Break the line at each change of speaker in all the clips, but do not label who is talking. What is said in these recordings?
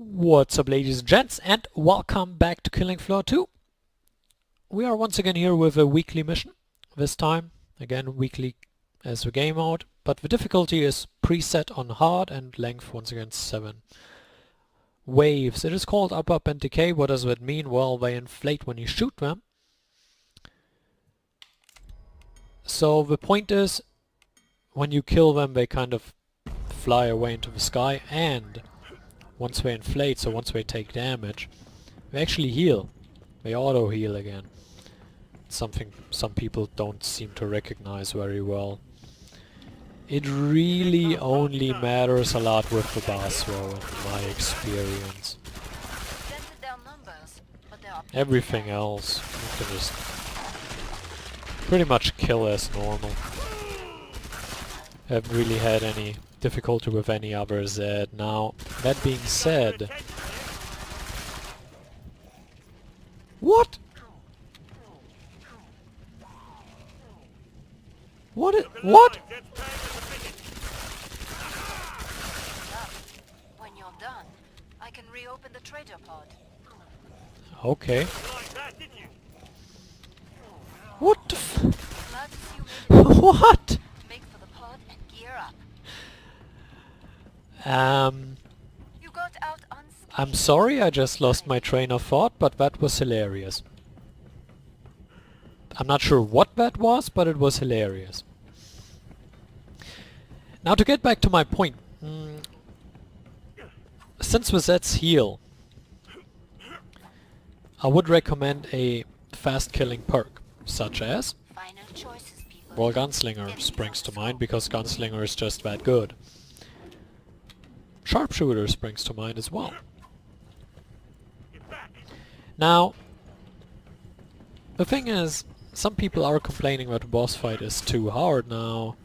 What's up, ladies and gents, and welcome back to Killing Floor 2. We are once again here with a weekly mission. This time, again, weekly as a game mode, but the difficulty is preset on hard and length once again 7 waves. It is called up, and decay. What does that mean? Well, they inflate when you shoot them. So the point is, when you kill them, they kind of fly away into the sky, and once they inflate, so once they take damage, they actually heal. They auto-heal again. Something some people don't seem to recognize very well. It really only matters a lot with the boss though, in my experience. Everything else, you can just pretty much kill as normal. Haven't really had any difficulty with any other Z. Now, that being said... What? What?
When you're done, I can reopen the trader pod.
Okay. What the f...
Glad to see you made it.
What?
Make for the pod and gear up. You got out unscathed.
I'm sorry I just lost my train of thought, but that was hilarious. I'm not sure what that was, but it was hilarious. Now to get back to my point, since the Zeds heal, I would recommend a fast killing perk, such as...
Final choices, people.
Well, Gunslinger springs to mind, because Gunslinger is just that good. Sharpshooter springs to mind as well. Now, the thing is, some people are complaining that the boss fight is too hard now.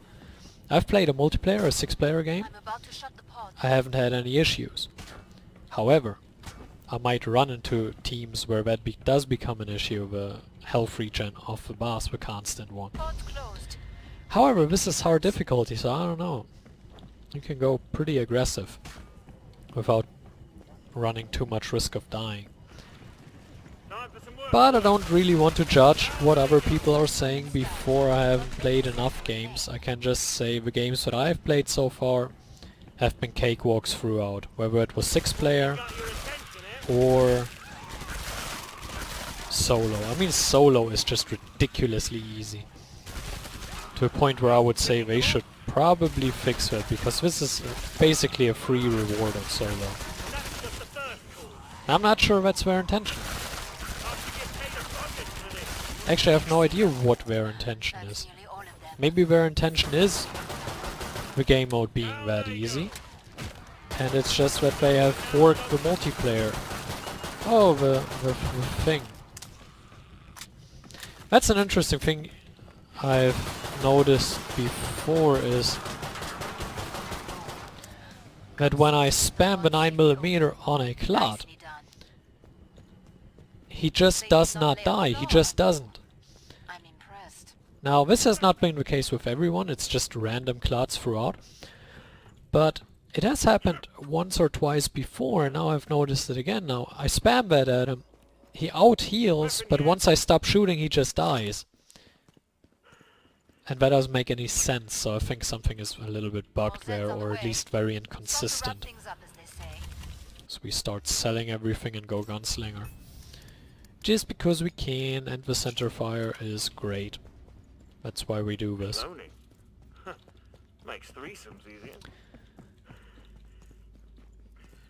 I've played a multiplayer, a 6-player game.
I'm about to shut the pod.
I haven't had any issues. However, I might run into teams where that does become an issue, the health regen of the boss, the constant one.
Pod's closed.
However, this is hard difficulty, so I don't know. You can go pretty aggressive without running too much risk of dying. But I don't really want to judge what other people are saying before I haven't played enough games. I can just say the games that I've played so far have been cakewalks throughout, whether it was 6-player or solo. I mean, solo is just ridiculously easy. To a point where I would say they should probably fix that, because this is basically a free reward on solo. I'm not sure that's their intention. Actually, I have no idea what their intention is.
Nearly all of them.
Maybe their intention is the game mode being that easy, and it's just that they have forked the multiplayer. Oh, the thing. That's an interesting thing I've noticed before, is that when I spam the 9mm on a clot,
Nicely done.
he just does not die, he just doesn't.
I'm impressed.
Now, this has not been the case with everyone, it's just random clots throughout. But it has happened once or twice before, and now I've noticed it again. Now, I spam that at him, he out-heals, but once I stop shooting he just dies. And that doesn't make any sense, so I think something is a little bit bugged there, or at least very
Time to wrap
inconsistent.
things up, as they say.
So we start selling everything and go Gunslinger. Just because we can, and the center fire is great. That's why we do this.
Cloning. Makes threesomes easier.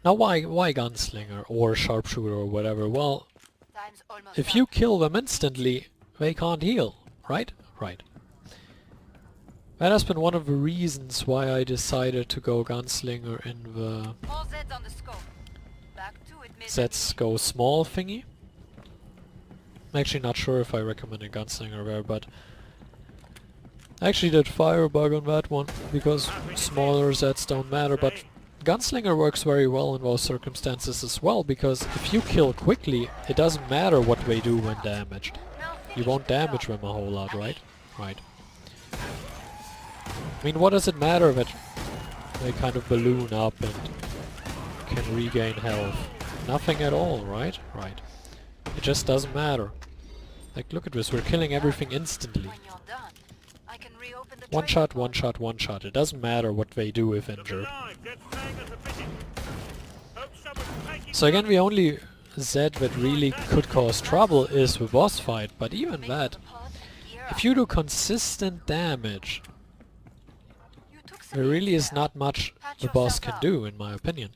Now why Gunslinger or Sharpshooter or whatever? Well,
Time's almost
if
up.
you kill them instantly, they can't heal, right? Right. That has been one of the reasons why I decided to go Gunslinger in the
All Zeds on the scope. Back to it, Miss.
Zeds go small thingy. I'm actually not sure if I recommend a Gunslinger there, but I actually did Firebug on that one, because smaller Zeds don't matter, but Gunslinger works very well in those circumstances as well, because if you kill quickly, it doesn't matter what they do when damaged.
Now
You
finish
won't
the
damage
job.
them a whole lot, right? Right. I mean, what does it matter that they kind of balloon up and can regain health? Nothing at all, right? Right. It just doesn't matter. Like, look at this, we're killing everything instantly.
When you're done, I can reopen the
One
trader
shot,
pod.
one shot, one shot. It doesn't matter what they do if
Look
injured.
alive, that's paying us a visit. Hope someone's taking
So again, the only Z that really could cause trouble is the boss fight, but even
Make
that,
for the pod and gear
if
up.
you do consistent damage,
You took some
there really
hits
is
there.
not much
Patch
the boss
yourself
can
up.
do, in my opinion.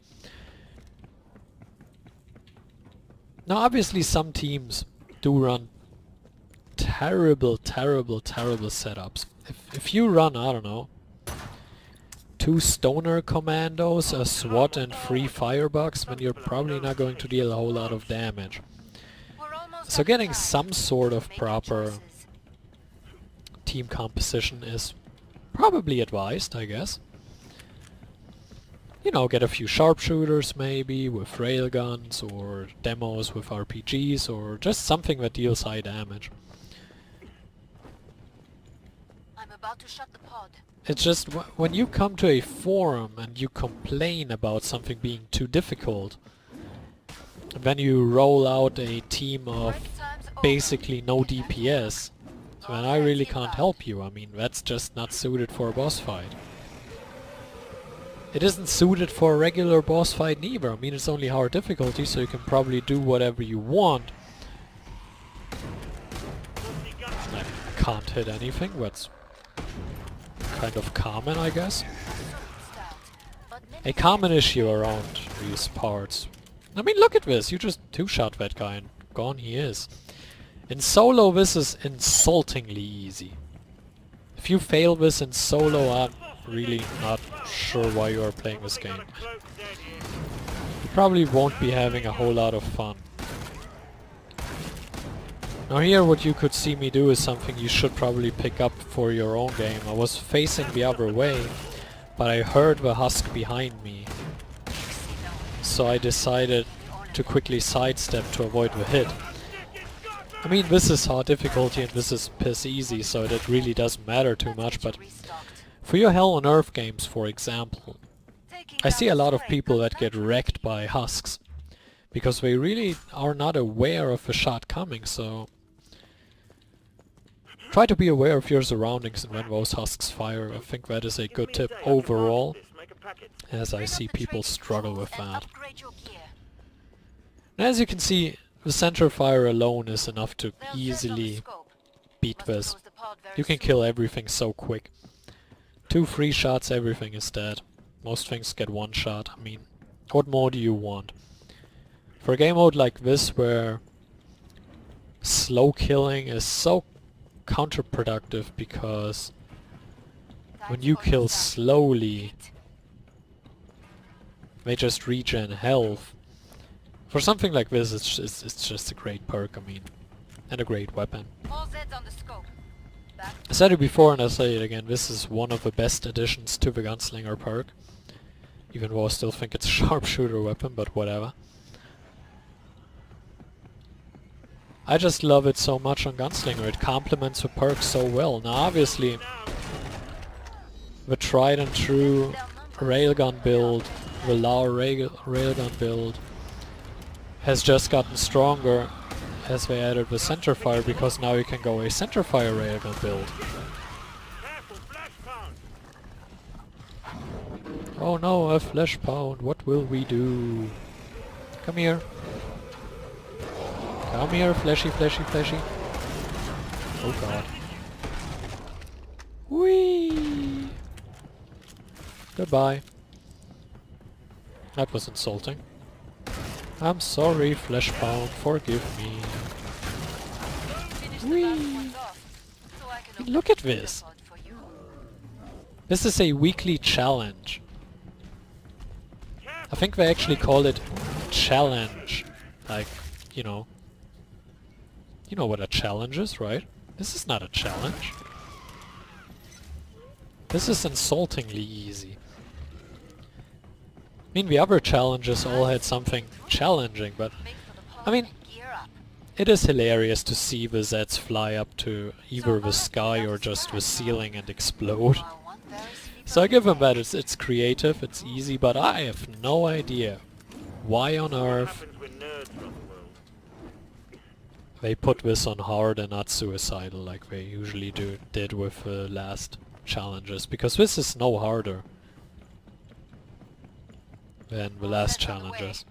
Now obviously some teams do run terrible, terrible, terrible setups. If you run, I don't know, 2 stoner commandos, a SWAT and 3 firebugs, then you're probably not going to deal a whole lot of damage.
We're almost
So
out of
getting
time.
some sort of
Make your
proper
choices.
team composition is probably advised, I guess. You know, get a few sharpshooters maybe with railguns, or demos with RPGs, or just something that deals high damage.
I'm about to shut the pod.
It's just when you come to a forum and you complain about something being too difficult, and then you roll out a team of
Break time's over.
basically no
Get back to
DPS,
work.
then
All
I really
hands
can't
inbound.
help you. I mean, that's just not suited for a boss fight. It isn't suited for a regular boss fight neither. I mean, it's only hard difficulty, so you can probably do whatever you want. I can't hit anything, that's kind of common, I guess.
Stout, but
A
many
common
hands
issue around these parts. I mean, look at this, you just two-shot that guy and gone he is. In solo, this is insultingly easy. If you fail this in solo, I'm really not sure why you are playing this game. You probably won't be having a whole lot of fun. Now here what you could see me do is something you should probably pick up for your own game. I was facing the other way, but I heard the husk behind me. So I decided to quickly sidestep to avoid the hit. I mean, this is hard difficulty and this is piss easy, so that really doesn't matter too much, but for your Hell on Earth games, for example, I see a lot of people that get wrecked by husks, because they really are not aware of the shot coming, so try to be aware of your surroundings and when those husks fire. I think that is a good tip overall, as I see people struggle with that. And as you can see, the center fire alone is enough to easily beat this. You can kill everything so quick. 2 free shots, everything is dead. Most things get 1 shot. I mean, what more do you want? For a game mode like this, where slow killing is so counterproductive, because when you kill slowly, they just regen health. For something like this, it's just a great perk, I mean, and a great weapon.
All Zeds on the scope. Back.
I said it before and I'll say it again, this is one of the best additions to the Gunslinger perk. Even though I still think it's a sharpshooter weapon, but whatever. I just love it so much on Gunslinger, it complements the perk so well. Now obviously, the tried and true railgun build, the Lao railgun build, has just gotten stronger as they added the centerfire, because now you can go a centerfire railgun build. Oh no, a flesh pound, what will we do? Come here. Come here, fleshy, fleshy, fleshy. Oh god. Whee! Goodbye. That was insulting. I'm sorry, flesh pound, forgive me.
Finish the last ones off, so I can open
Look
the
at
trader
this.
pod for you.
This is a weekly challenge. I think they actually call it challenge. Like, you know what a challenge is, right? This is not a challenge. This is insultingly easy. I mean, the other challenges all had something challenging, but
Make for the pod
I mean,
and gear up.
it is hilarious to see the Zeds fly up to either the sky or just the ceiling and explode.
While one very sneaky
So I give them that, it's creative, it's easy, but I have no idea why on
What
earth
happens when nerds run the world?
they put this on hard and not suicidal like they usually did with the last challenges, because this is no harder than the
All
last
sets on the way.
challenges.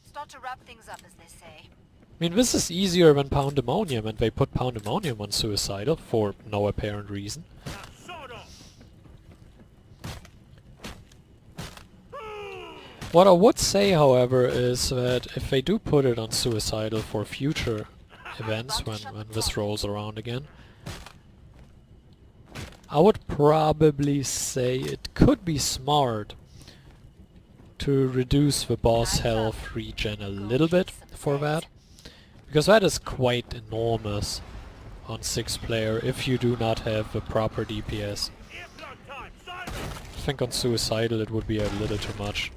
Start to wrap things up, as they say.
I mean, this is easier than Pandemonium, and they put Pandemonium on suicidal for no apparent reason.
Now sod off!
What I would say, however, is that if they do put it on suicidal for future events when this rolls around again, I would probably say it could be smart to reduce the boss health regen a little bit for that, because that is quite enormous on 6 player if you do not have the proper DPS.
Earplug time! Silence!
I think on suicidal it would be a little too much.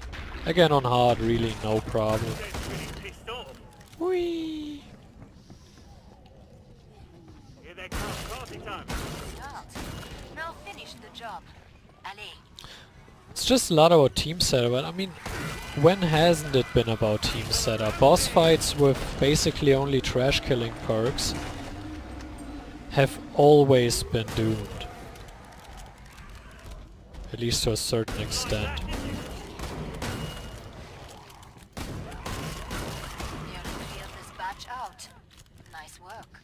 Again, on hard, really no problem.
They're really pissed off.
Whee!
Here they come. Party time.
Start. Now finish the job. Allez.
It's just a lot about team setup, but I mean, when hasn't it been about team setup? Boss fights with basically only trash killing perks have always been doomed. At least to a certain extent.
Nearly cleared this batch out. Nice work.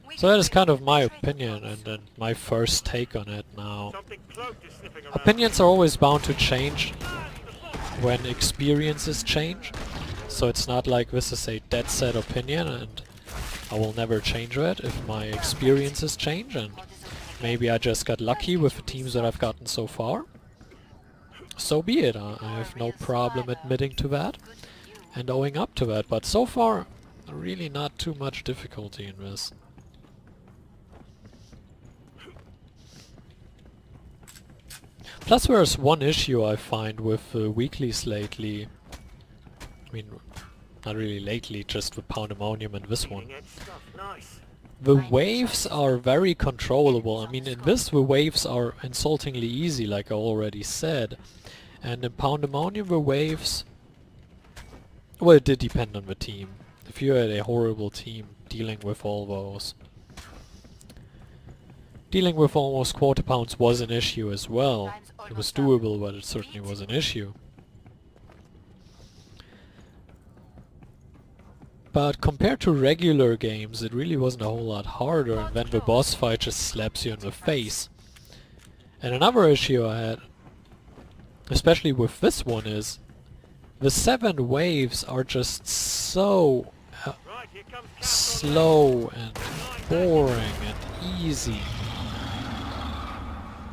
We
So that
can
is kind of my
reload the
opinion
training
and my first take on it now.
Something cloaked is sniffing around.
Opinions are always bound to change when experiences change, so it's not like this is a dead set opinion and I will never change that if my experiences change, and maybe I just got lucky with the teams that I've gotten so far. So be it, I have no problem admitting to that and owing up to that, but so far really not too much difficulty in this. Plus there's one issue I find with weeklies lately. I mean, not really lately, just with Pandemonium and this one.
Edge stuff. Nice.
The waves are very controllable. I mean, in this the waves are insultingly easy, like I already said. And in Pandemonium the waves... Well, it did depend on the team. If you had a horrible team dealing with all those... Dealing with almost quarter pounds was an issue as well. It was doable, but it certainly was an issue. But compared to regular games, it really wasn't a whole lot harder, and then the boss fight just slaps you in the face. And another issue I had, especially with this one, is the 7 waves are just so
Right, here comes Capcom.
slow and boring and easy.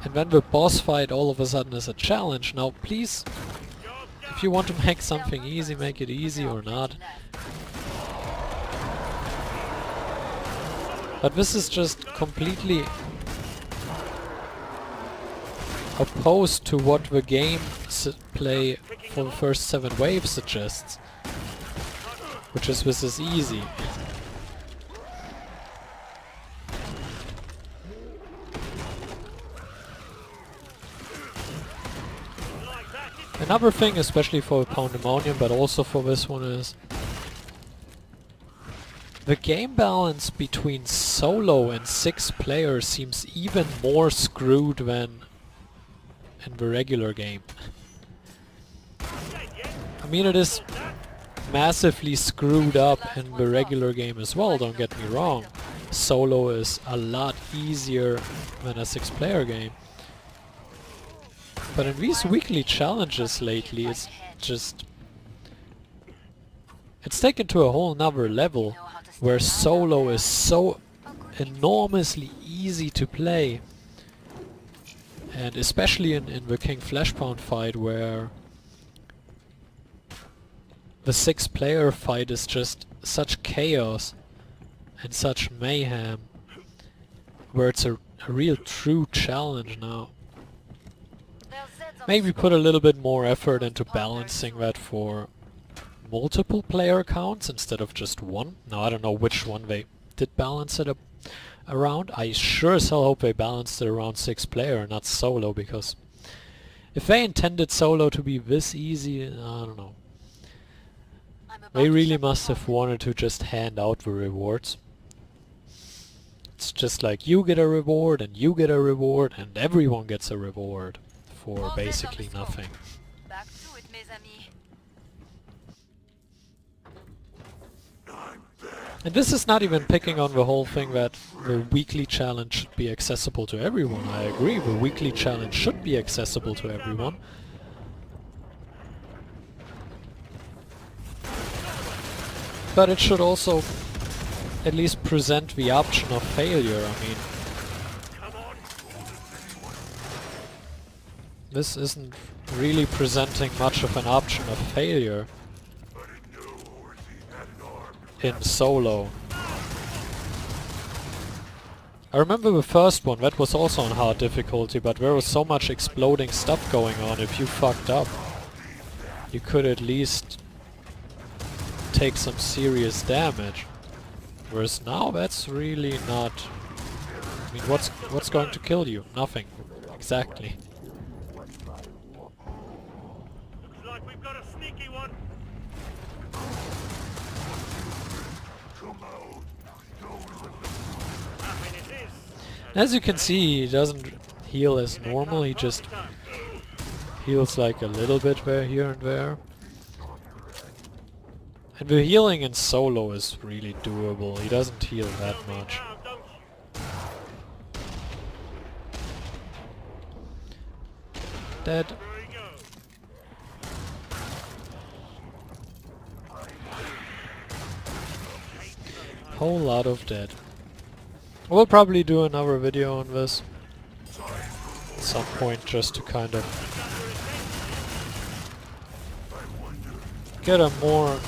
And then the boss fight all of a sudden is a challenge. Now please,
Job
if
done.
you want to make something easy, make it easy or not. But this is just completely opposed to what the game play for the first 7 waves suggests. Which is this is easy.
Like that, it's
Another thing, especially for Pandemonium, but also for this one, is the game balance between solo and 6 players seems even more screwed than in the regular game.
dead yet.
I mean, it is massively screwed up in the regular game as well, don't get me wrong. Solo is a lot easier than a 6 player game. But in these weekly challenges lately, it's just... It's taken to a whole nother level, where solo is so enormously easy to play. And especially in the King Fleshpound fight, where the 6 player fight is just such chaos and such mayhem, where it's a real true challenge now. Maybe put a little bit more effort into balancing that for multiple player accounts instead of just one. Now I don't know which one they did balance it around. I sure as hell hope they balanced it around 6 player, not solo, because if they intended solo to be this easy, I don't know.
I'm about
They
to
really
shut you
must have
off.
wanted to just hand out the rewards. It's just like you get a reward and you get a reward and everyone gets a reward for
All set on the
basically
scope.
nothing.
Back to it, mes amis.
And this is not even picking on the whole thing that the weekly challenge should be accessible to everyone. I agree, the weekly challenge should be accessible to everyone. But it should also at least present the option of failure. I mean, this isn't really presenting much of an option of failure in solo. I remember the first one, that was also on hard difficulty, but there was so much exploding stuff going on. If you fucked up, you could at least take some serious damage. Whereas now that's really not... I mean, what's going to kill you? Nothing. Exactly.
Looks like we've got a sneaky one.
As you can see, he doesn't heal as normal, he just heals like a little bit there, here and there. And the healing in solo is really doable, he doesn't heal that much. Dead. Whole lot of dead. We'll probably do another video on this at some point, just to kind of get a more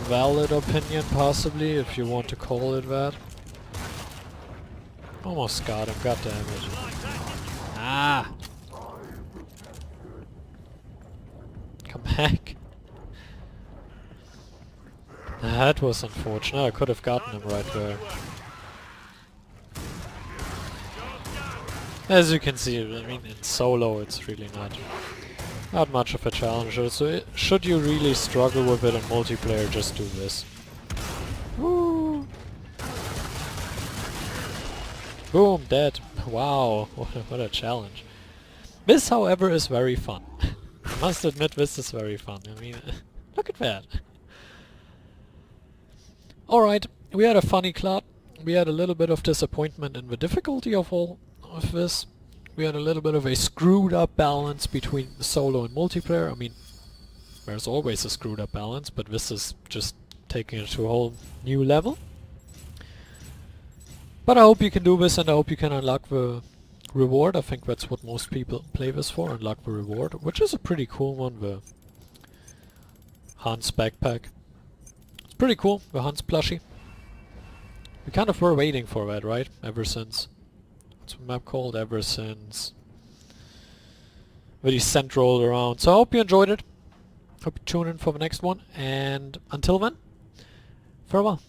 valid opinion, possibly, if you want to call it that. Almost got him, god damn it. Ah! Come back. That was unfortunate, I could have gotten him right there. As you can see, I mean, in solo it's really not much of a challenge, so should you really struggle with it in multiplayer, just do this. Woo! Boom, dead. Wow, what a challenge. This, however, is very fun. I must admit, this is very fun. I mean, look at that. Alright, we had a funny clot. We had a little bit of disappointment in the difficulty of all of this. We had a little bit of a screwed up balance between solo and multiplayer. I mean, there's always a screwed up balance, but this is just taking it to a whole new level. But I hope you can do this, and I hope you can unlock the reward. I think that's what most people play this for, unlock the reward, which is a pretty cool one, the Hans backpack. It's pretty cool, the Hans plushie. We kind of were waiting for that, right? Ever since... what's the map called? Ever since... the descent rolled around. So I hope you enjoyed it. Hope you tune in for the next one. And until then, farewell.